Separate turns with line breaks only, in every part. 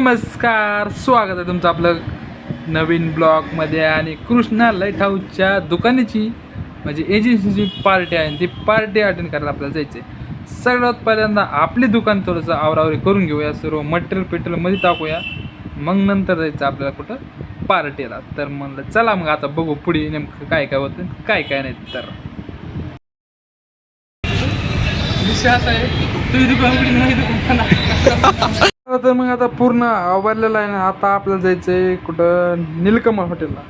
नमस्कार, स्वागत आहे तुमचं आपलं नवीन ब्लॉगमध्ये. आणि कृष्णा लाईट हाऊसच्या दुकानाची म्हणजे एजन्सीची पार्टी आहे, ती पार्टी अटेंड करायला आपल्याला जायचं आहे. सगळ्यात पहिल्यांदा आपली दुकान थोडंसं आवरावरी करून घेऊया, सर्व मटेरियल पेट्रोलमध्ये टाकूया, मग नंतर जायचं आपल्याला कुठं पार्टीला. तर म्हणलं चला मग आता बघू पुढे नेमकं काय काय होतं काय काय नाही. तर विषय असा आहे, तुझी दुकान कुठे नाही दुकान तर मग आता पूर्ण आवरलेलं आहे ना. आता आपल्याला जायचं आहे कुठं, नीलकमल हॉटेलला.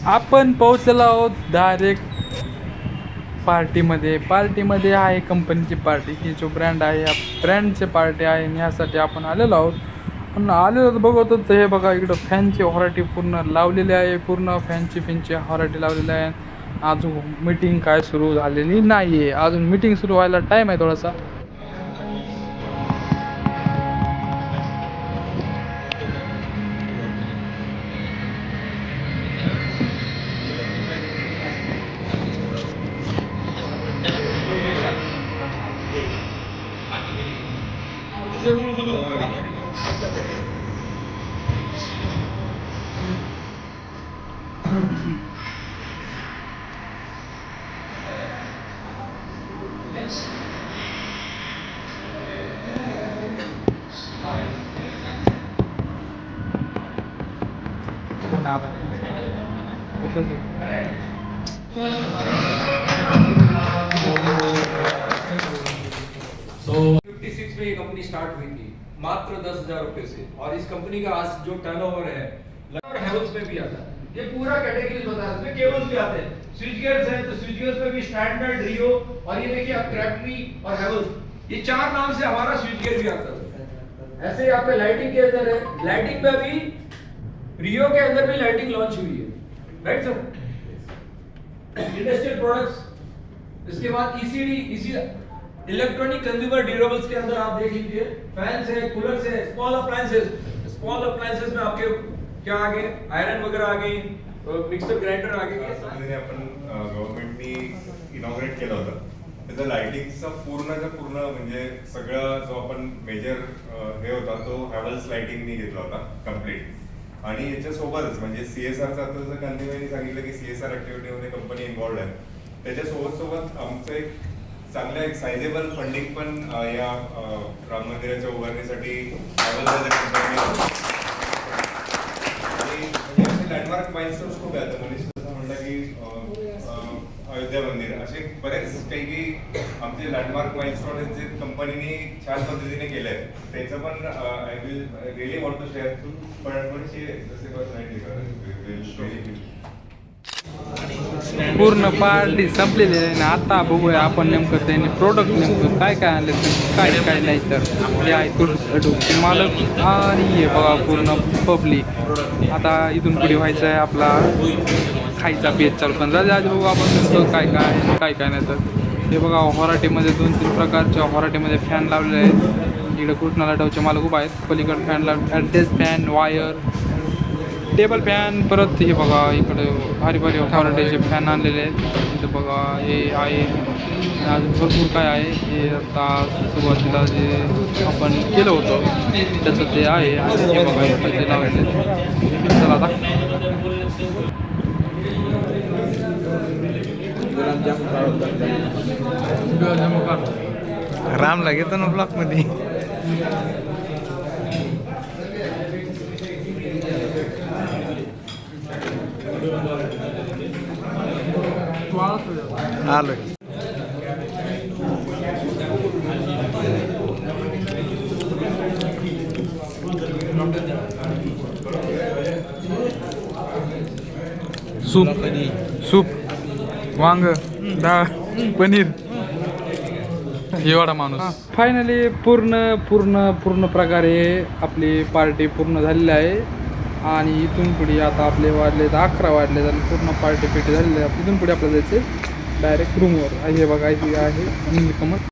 आपण पोहोचलेलो आहोत डायरेक्ट पार्टीमध्ये आहे कंपनीची पार्टी, ही जो ब्रँड आहे या ब्रँडची पार्टी आहे, आणि यासाठी आपण आलेलो आहोत. पण आलेलो बघत होतं, हे बघा इकडं फॅनची व्हरायटी पूर्ण लावलेली आहे, पूर्ण फॅनची व्हरायटी लावलेली आहे. अजून मीटिंग काय सुरू झालेली नाही आहे, अजून मीटिंग सुरू व्हायला टाईम आहे थोडासा.
So 56 में ये कंपनी स्टार्ट हुई थी मात्र 10,000 रुपए से, और इस कंपनी का आज जो टर्नओवर है और हेवल्स में भी आता है। ये पूरा कैटेगरी बता है, इसमें केबल्स भी आते हैं, स्विच गियर्स है तो स्विच गियर्स में भी स्टैंडर्ड, रियो, और ये देखिए आप क्रैकरी और हेवल्स, ये चार नाम से हमारा स्विच गियर भी आता है। ऐसे यहाँ पे लाइटिंग के अंदर है, लाइटिंग में भी रियो के अंदर भी लाइटिंग लॉन्च हुई है, राइट सर। इंडस्ट्रियल प्रोडक्ट्स, इसके बाद ईसीडी इलेक्ट्रॉनिक कंज्यूमर ड्यूरेबल्स के अंदर आप देख लीजिए, फैंस है, कूलर्स है, स्मॉल अप्लायंसेस में आपके क्या आ गए, आयरन वगैरह आ गई, मिक्सर ग्राइंडर आ गए।
आपण गव्हर्नमेंटनी इनॉग्रेट केलं होतं, त्याचं लाइटिंगचा पूर्ण म्हणजे सगळं जो आपण मेजर हे होता तो हॅवल्स लाइटिंगनी घेतला होता कम्प्लीट. आणि याच्यासोबतच म्हणजे सीएसआरचं आता जसं गांधीबाईंनी सांगितलं की सीएसआर ऍक्टिव्हिटीमध्ये कंपनी इन्व्हॉल्ड आहे, त्याच्यासोबत आमचं एक चांगलं एक सायझेबल फंडिंग पण या राम मंदिराच्या उभारणीसाठी लँडमार्क माइलस्टोन्स खूप आहेत. मनीष जसं म्हणलं की अयोध्या मंदिर, असे बरेच काही आमचे लँडमार्क माइलस्टोन आहेत जे कंपनीने छान पद्धतीने केले आहेत. त्याचं पण I will really want to share. पण जसे
पूर्ण पार्टी संपलेली आहे ना. आता बघूया आपण नेमकं त्यांनी प्रोडक्ट नेमकं काय काय आणले, काय काय नाही. तर हे आहे कृष्ण मालक, आणि हे बघा पूर्ण पब्लिक. आता इथून पुढे व्हायचं आहे आपला खायचा पेज चालू. पण राजा आज बघू आपण नेमकं काय काय नाही. तर हे बघा व्हरायटीमध्ये 2-3 प्रकारच्या व्हरायटीमध्ये फॅन लावलेले आहेत. इकडे कृष्णा लाईट हाऊसचे मालक उभा आहेत. पलीकडे फॅन लावले, adjust fan, wire, table fan. परत हे बघा इकडे भारी व्हरायटीचे फॅन आणलेले आहेत. इथं बघा हे आहे, अजून भरपूर काय आहे. हे आता सुरुवातीला जे आपण केलं होतं त्याचं ते आहे. आणि हे बघा इकडे ते लावलेले. चला आता
रामला घेतो ना ब्लॉकमध्ये. आलो
सूप, वांग, डाळ, पनीर, एवढा माणूस. फायनली पूर्ण प्रकारे आपली पार्टी पूर्ण झालेली आहे. आणि इथून पुढे आता आपले वाजले 11 वाजले आणि पूर्ण पार्टी झालेली आहे. इथून पुढे आपल्याला जायचं डायरेक्ट रूमवर. हे बघा इथे आहे नीलकमल.